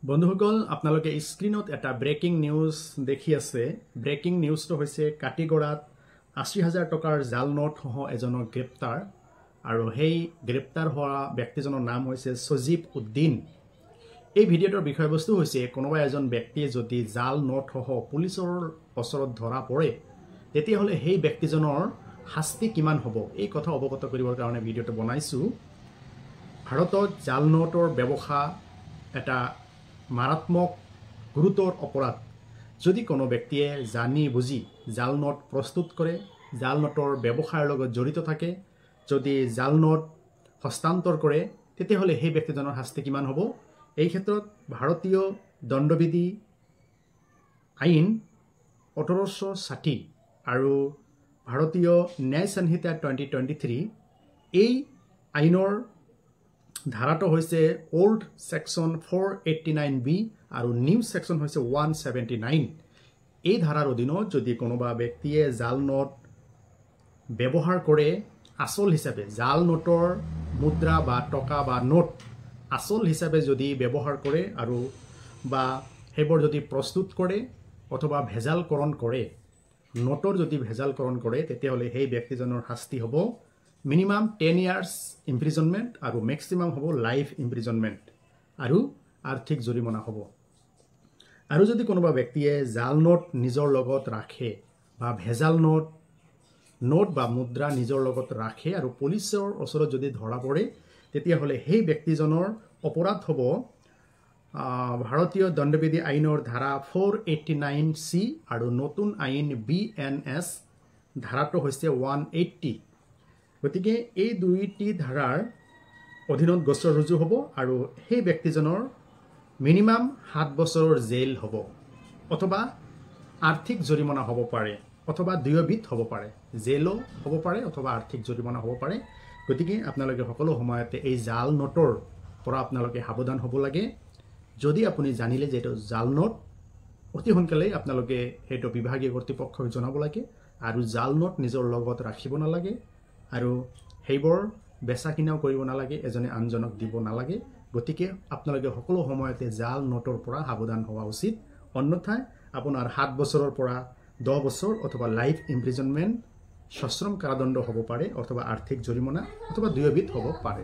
বন্ধুসকল আপোনালোকে স্ক্ৰিনত এটা ব্ৰেকিং নিউজ দেখি আছে। ব্ৰেকিং নিউজটো হৈছে কাটিগড়াত ৮০,০০০ টকাৰ জাল নোট সহ এজনক গ্ৰেপ্তাৰ আৰু সেই গ্ৰেপ্তাৰ হোৱা ব্যক্তিজনৰ নাম হৈছে সজীব উদ্দিন। এই ভিডিঅ'টোৰ বিষয়বস্তু হৈছে কোনোবা এজন ব্যক্তিয়ে যদি জাল নোট সহ পুলিচৰ ওচৰত ধৰা পৰে তেতিয়াহ'লে সেই ব্যক্তিজনৰ শাস্তি কিমান হ'ব এই কথা অৱগত কৰিবৰ কাৰণে ভিডিঅ'টো বনাইছোঁ। ভাৰতত জাল নোটৰ ব্যৱসায় এটা মাৰাত্মক গুৰুতৰ অপৰাধ। যদি কোনো ব্যক্তিয়ে জানি বুজি জাল নোট প্ৰস্তুত কৰে, জাল নোটৰ ব্যৱসায়ৰ লগত জড়িত থাকে, যদি জাল নোট হস্তান্তৰ কৰে তেতিয়াহ'লে সেই ব্যক্তিজনৰ শাস্তি কিমান হ'ব। এই ক্ষেত্ৰত ভাৰতীয় দণ্ডবিধি আইন ১৮৬০ আৰু ভাৰতীয় ন্যায় সংহিতা 2023 এই আইনৰ ধাৰাটো হৈছে ওল্ড সেকশন 489B আৰু নিউ সেকশন হৈছে 179। এই ধাৰাৰ অধীনত যদি কোনোবা ব্যক্তিয়ে জাল নোট ব্যৱহাৰ কৰে, আসল হিচাপে জাল নোটৰ মুদ্ৰা বা টকা বা নোট আসল হিচাপে যদি ব্যৱহাৰ কৰে আৰু বা সেইবোৰ যদি প্ৰস্তুত কৰে অথবা ভেজালকৰণ কৰে, নোটৰ যদি ভেজালকৰণ কৰে তেতিয়াহ'লে সেই ব্যক্তিজনৰ শাস্তি হ'ব মিনিমাম 10 years ইমপ্ৰিজনমেণ্ট আৰু মেক্সিমাম হ'ব লাইফ ইমপ্ৰিজনমেণ্ট আৰু আৰ্থিক জৰিমনা হ'ব। আৰু যদি কোনোবা ব্যক্তিয়ে জাল নোট নিজৰ লগত ৰাখে বা ভেজাল নোট বা মুদ্ৰা নিজৰ লগত ৰাখে আৰু পুলিচৰ ওচৰত যদি ধৰা পৰে তেতিয়াহ'লে সেই ব্যক্তিজনৰ অপৰাধ হ'ব ভাৰতীয় দণ্ডবিধি আইনৰ ধাৰা 489C আৰু নতুন আইন BNS ধাৰাটো হৈছে 180। গতিকে এই দুইটি ধাৰাৰ অধীনত গোচৰ ৰুজু হ'ব আৰু সেই ব্যক্তিজনৰ মিনিমাম 7 বছৰৰ জেল হ'ব অথবা আৰ্থিক জৰিমনা হ'ব পাৰে অথবা দুয়োবিধ হ'ব পাৰে, জেলো হ'ব পাৰে অথবা আৰ্থিক জৰিমনা হ'ব পাৰে। গতিকে আপোনালোকে সকলো সময়তে এই জাল নোটৰ পৰা আপোনালোকে সাৱধান হ'ব লাগে। যদি আপুনি জানিলে যে এইটো জাল নোট অতি সোনকালেই আপোনালোকে সেইটো বিভাগীয় কৰ্তৃপক্ষক জনাব লাগে আৰু জাল নোট নিজৰ লগত ৰাখিব নালাগে আৰু সেইবোৰ বেচা কিনাও কৰিব নালাগে, এজনে আনজনক দিব নালাগে। গতিকে আপোনালোকে সকলো সময়তে জাল নোটৰ পৰা সাৱধান হোৱা উচিত, অন্যথায় আপোনাৰ 7 বছৰৰ পৰা 10 বছৰ অথবা লাইফ ইমপ্ৰিজনমেণ্ট, সশ্ৰম কাৰাদণ্ড হ'ব পাৰে অথবা আৰ্থিক জৰিমনা অথবা দুয়োবিধ হ'ব পাৰে।